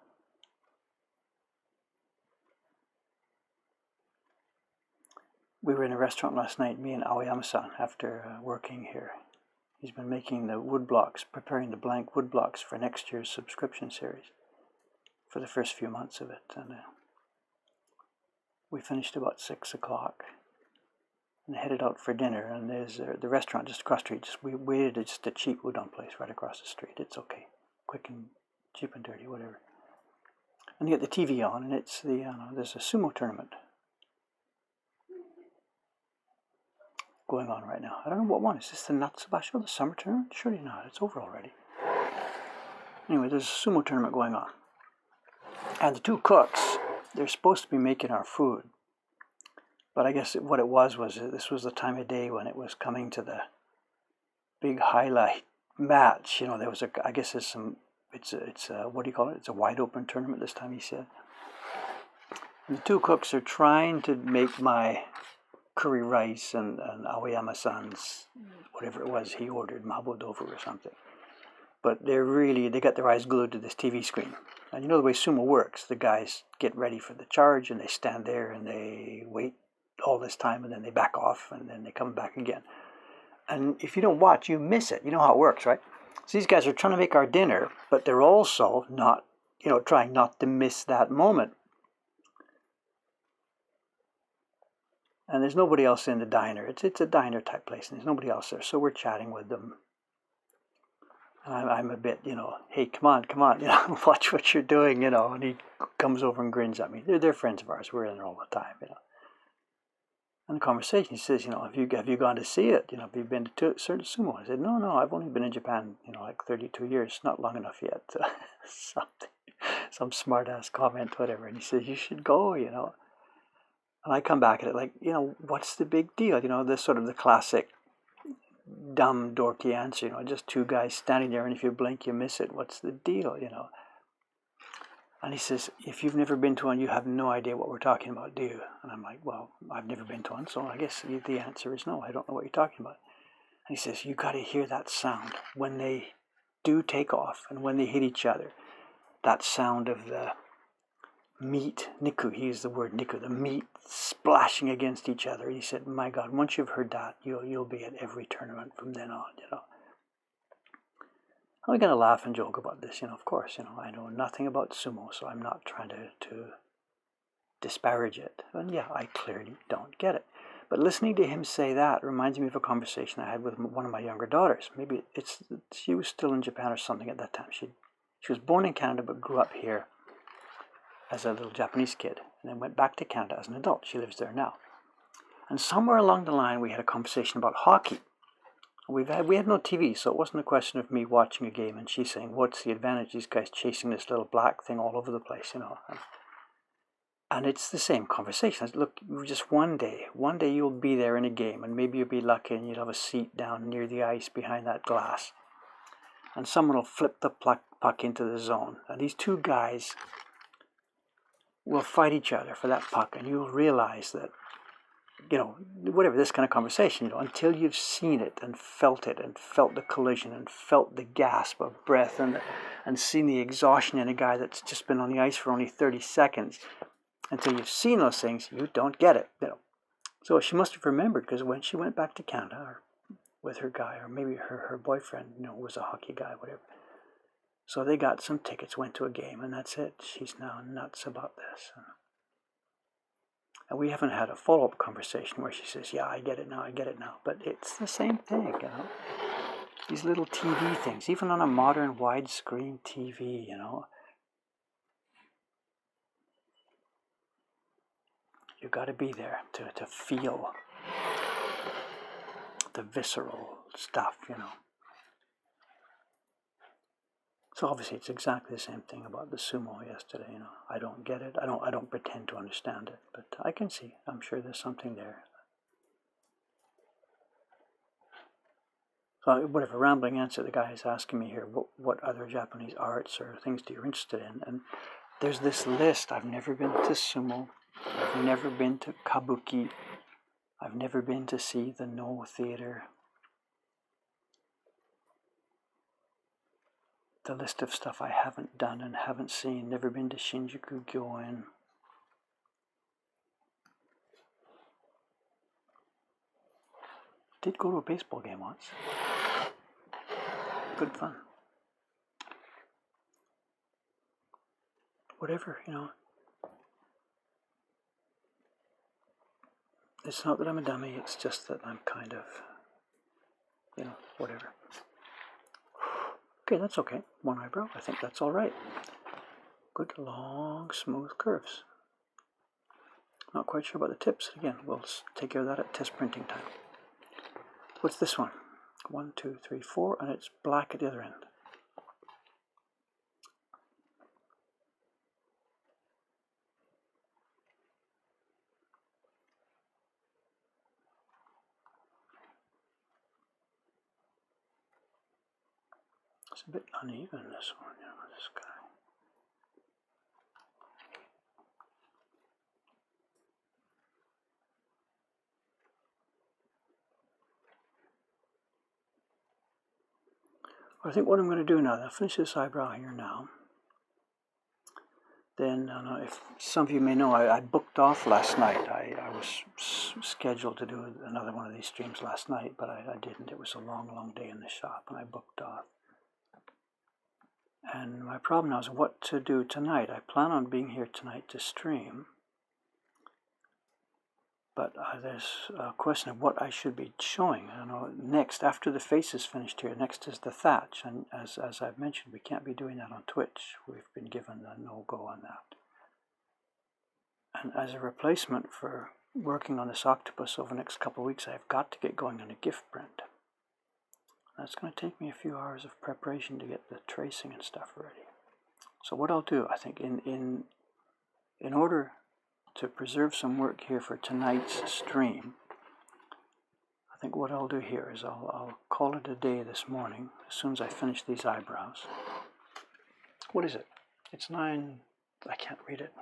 we were in a restaurant last night, me and Aoyama-san, after working here. He's been making the woodblocks, preparing the blank woodblocks for next year's subscription series for the first few months of it. And we finished about 6 o'clock and headed out for dinner. And there's the restaurant just across the street. We waited. It's just a cheap udon place right across the street. It's okay, quick and cheap and dirty, whatever. And you get the TV on, and it's there's a sumo tournament going on right now. I don't know what one. Is this the Natsubasho, the summer tournament? Surely not. It's over already. Anyway, there's a sumo tournament going on. And the two cooks, they're supposed to be making our food. But I guess what it was this was the time of day when it was coming to the big highlight match. There was I guess there's some, it's a, what do you call it? It's a wide open tournament this time, he said. And the two cooks are trying to make my curry rice and Aoyama-san's, whatever it was he ordered, mabo tofu or something. But they got their eyes glued to this TV screen. And you know the way sumo works, the guys get ready for the charge and they stand there and they wait all this time and then they back off and then they come back again. And if you don't watch, you miss it. You know how it works, right? So these guys are trying to make our dinner, but they're also not, trying not to miss that moment. And there's nobody else in the diner. It's a diner type place, and there's nobody else there. So we're chatting with them. And I'm a bit, hey, come on, watch what you're doing, And he comes over and grins at me. They're friends of ours. We're in there all the time, And the conversation, he says, have you gone to see it? Have you been to certain sumo? I said, no, I've only been in Japan, like 32 years, not long enough yet. Some smart ass comment, whatever. And he says, you should go, And I come back at it like, what's the big deal? This sort of the classic dumb, dorky answer, just two guys standing there, and if you blink, you miss it. What's the deal, And he says, if you've never been to one, you have no idea what we're talking about, do you? And I'm like, well, I've never been to one, so I guess the answer is no. I don't know what you're talking about. And he says, you got to hear that sound when they do take off and when they hit each other. That sound of the meat, niku, he used the word niku, the meat splashing against each other. He said, my God, once you've heard that, you'll be at every tournament from then on, I'm going to laugh and joke about this, of course, I know nothing about sumo, so I'm not trying to disparage it. And yeah, I clearly don't get it. But listening to him say that reminds me of a conversation I had with one of my younger daughters. Maybe she was still in Japan or something at that time. She was born in Canada but grew up here as a little Japanese kid, and then went back to Canada as an adult. She lives there now. And somewhere along the line, we had a conversation about hockey. We had no TV, so it wasn't a question of me watching a game and she saying, what's the advantage? These guys chasing this little black thing all over the place, And it's the same conversation. I said, look, just one day you'll be there in a game, and maybe you'll be lucky and you'll have a seat down near the ice behind that glass. and someone will flip the puck into the zone. And these two guys will fight each other for that puck, and you'll realize that, whatever, this kind of conversation, until you've seen it and felt the collision and felt the gasp of breath and seen the exhaustion in a guy that's just been on the ice for only 30 seconds, until you've seen those things, you don't get it, So she must have remembered, because when she went back to Canada, or with her guy, or maybe her boyfriend, was a hockey guy, whatever. So they got some tickets, went to a game, and that's it. She's now nuts about this. And we haven't had a follow-up conversation where she says, yeah, I get it now. But it's the same thing, These little TV things, even on a modern widescreen TV, You got to be there to feel the visceral stuff, So obviously it's exactly the same thing about the sumo yesterday, I don't get it. I don't pretend to understand it, but I can see. I'm sure there's something there. So whatever, rambling answer, the guy is asking me here, what other Japanese arts or things that you're interested in? And there's this list. I've never been to sumo. I've never been to kabuki. I've never been to see the No Theater. The list of stuff I haven't done and haven't seen. Never been to Shinjuku Gyoen. Did go to a baseball game once. Good fun. Whatever, It's not that I'm a dummy, it's just that I'm kind of, whatever. Okay, that's okay. One eyebrow, I think that's all right. Good, long, smooth curves. Not quite sure about the tips. Again, we'll take care of that at test printing time. What's this one? 1, 2, 3, 4, and it's black at the other end. It's a bit uneven, this one, this guy. I think what I'm going to do now, I'll finish this eyebrow here now. Then, if some of you may know, I booked off last night. I was scheduled to do another one of these streams last night, but I didn't. It was a long, long day in the shop, and I booked off. And my problem now is what to do tonight. I plan on being here tonight to stream, but there's a question of what I should be showing. Next, after the face is finished here, next is the thatch, and as I've mentioned, we can't be doing that on Twitch. We've been given a no-go on that. And as a replacement for working on this octopus over the next couple of weeks, I've got to get going on a gift print. That's going to take me a few hours of preparation to get the tracing and stuff ready. So what I'll do, I think, in order to preserve some work here for tonight's stream, I think what I'll do here is I'll call it a day this morning as soon as I finish these eyebrows. What is it? It's 9, I can't read it.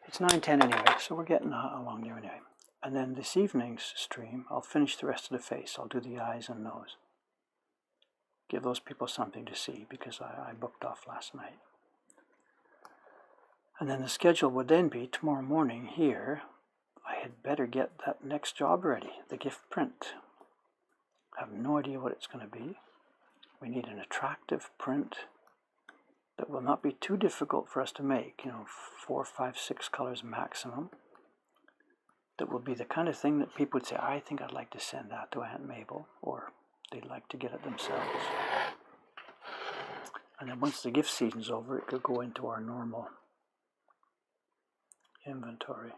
It's 9:10 anyway, so we're getting along there anyway. And then this evening's stream, I'll finish the rest of the face. I'll do the eyes and nose. Give those people something to see, because I booked off last night. And then the schedule would then be tomorrow morning here. I had better get that next job ready, the gift print. I have no idea what it's going to be. We need an attractive print that will not be too difficult for us to make, 4, 5, 6 colors maximum. That will be the kind of thing that people would say, I think I'd like to send that to Aunt Mabel, or they'd like to get it themselves. And then once the gift season's over, it could go into our normal inventory.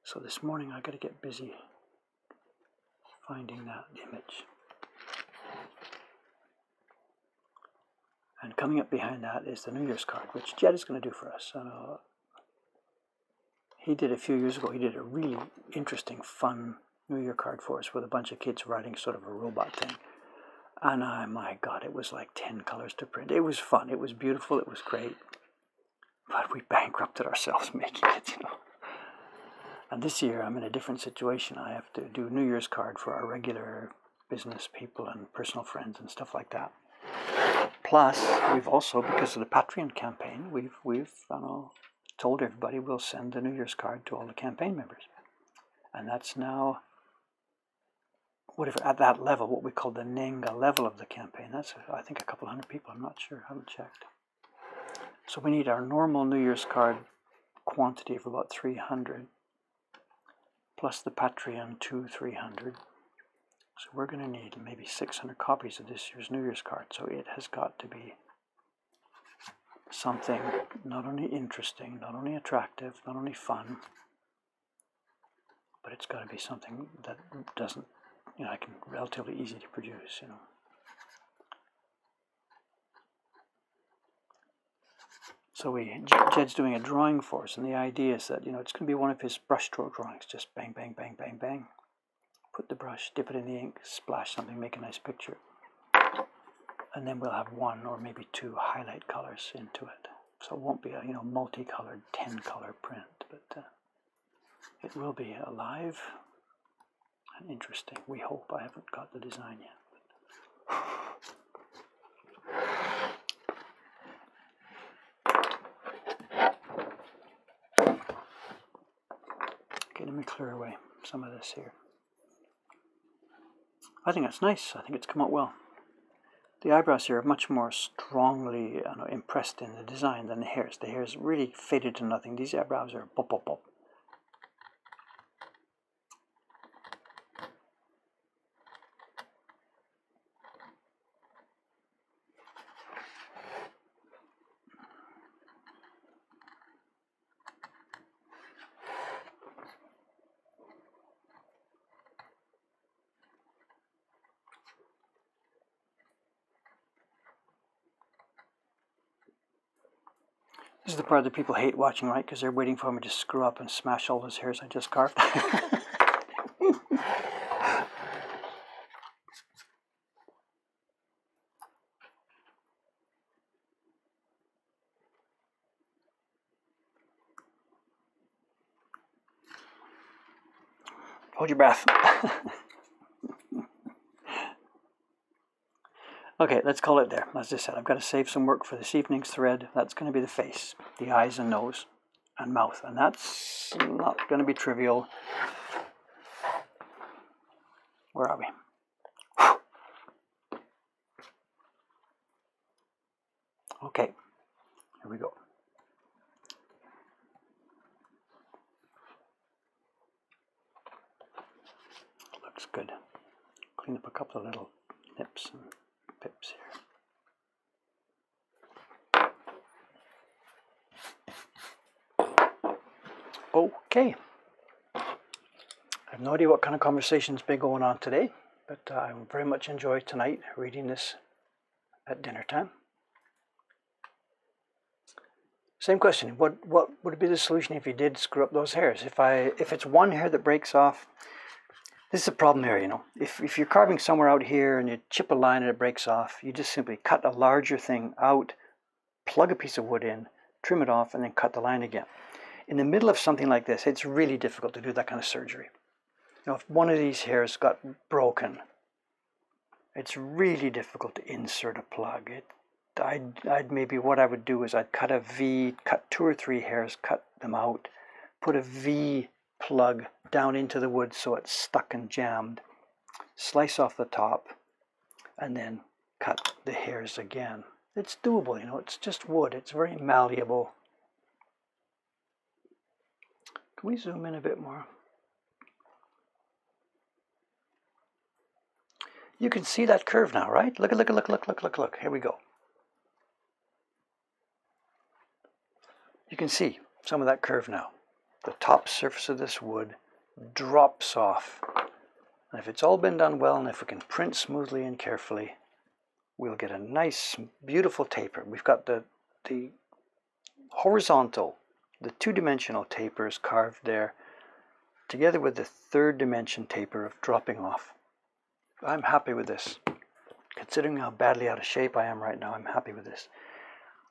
So this morning I got to get busy finding that image. And coming up behind that is the New Year's card, which Jed is going to do for us. He did a few years ago, he did a really interesting, fun New Year card for us with a bunch of kids writing sort of a robot thing. And my God, it was like 10 colors to print. It was fun. It was beautiful. It was great. But we bankrupted ourselves making it, you know. And this year I'm in a different situation. I have to do New Year's card for our regular business people and personal friends and stuff like that. Plus, we've also, because of the Patreon campaign, we've told everybody we'll send the New Year's card to all the campaign members. And that's now, whatever, at that level, what we call the Nenga level of the campaign. That's, I think, a couple hundred people. I'm not sure. I haven't checked. So we need our normal New Year's card quantity of about 300, plus the Patreon 300. So we're going to need maybe 600 copies of this year's New Year's card. So it has got to be something not only interesting, not only attractive, not only fun, but it's got to be something that doesn't, you know, I can relatively easy to produce, you know. So Jed's doing a drawing for us, and the idea is that, you know, it's going to be one of his brushstroke drawings, just bang, bang, bang, bang, bang. Put the brush, dip it in the ink, splash something, make a nice picture. And then we'll have one or maybe two highlight colors into it. So it won't be a, you know, multicolored 10-color print, but it will be alive and interesting. We hope. I haven't got the design yet. Okay, let me clear away some of this here. I think that's nice. I think it's come out well. The eyebrows here are much more strongly impressed in the design than the hairs. The hairs really faded to nothing. These eyebrows are pop, pop, pop. This is the part that people hate watching, right? Because they're waiting for me to screw up and smash all those hairs I just carved. Hold your breath. Okay, let's call it there. As I said, I've got to save some work for this evening's thread. That's going to be the face, the eyes and nose and mouth. And that's not going to be trivial. Where are we? Okay, here we go. Looks good. Clean up a couple of little nips and pips here. Okay. I have no idea what kind of conversation's been going on today, but I very much enjoyed tonight reading this at dinner time. Same question. What would be the solution if you did screw up those hairs? If it's one hair that breaks off, this is a problem here, you know. If you're carving somewhere out here and you chip a line and it breaks off, you just simply cut a larger thing out, plug a piece of wood in, trim it off, and then cut the line again. In the middle of something like this, it's really difficult to do that kind of surgery. You know, if one of these hairs got broken, it's really difficult to insert a plug. I'd maybe, what I would do is I'd cut a V, cut 2 or 3 hairs, cut them out, put a V plug down into the wood so it's stuck and jammed, slice off the top, and then cut the hairs again. It's doable, you know, it's just wood, it's very malleable. Can we zoom in a bit more? You can see that curve now, right? Look, here we go. You can see some of that curve now. The top surface of this wood drops off. And if it's all been done well, and if we can print smoothly and carefully, we'll get a nice, beautiful taper. We've got the horizontal, the 2-dimensional tapers carved there together with the third dimension taper of dropping off. I'm happy with this. Considering how badly out of shape I am right now, I'm happy with this.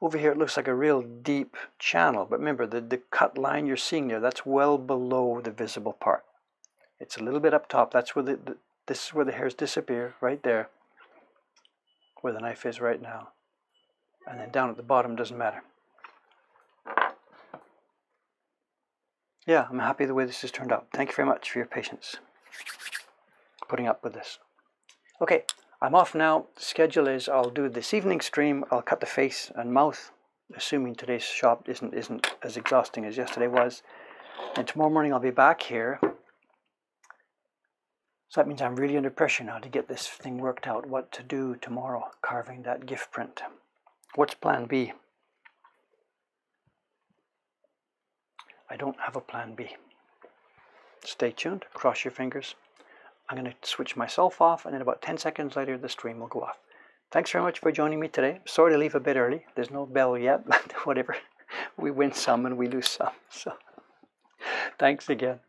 Over here it looks like a real deep channel, but remember the cut line you're seeing there, that's well below the visible part. It's a little bit up top. That's where this is where the hairs disappear, right there, where the knife is right now. And then down at the bottom doesn't matter. Yeah, I'm happy the way this has turned out. Thank you very much for your patience putting up with this. Okay, I'm off now. The schedule is I'll do this evening stream. I'll cut the face and mouth, assuming today's shop isn't as exhausting as yesterday was. And tomorrow morning I'll be back here. So that means I'm really under pressure now to get this thing worked out, what to do tomorrow, carving that gift print. What's plan B? I don't have a plan B. Stay tuned, cross your fingers. I'm going to switch myself off, and then about 10 seconds later the stream will go off. Thanks very much for joining me today. Sorry to leave a bit early. There's no bell yet, but whatever. We win some and we lose some. So thanks again.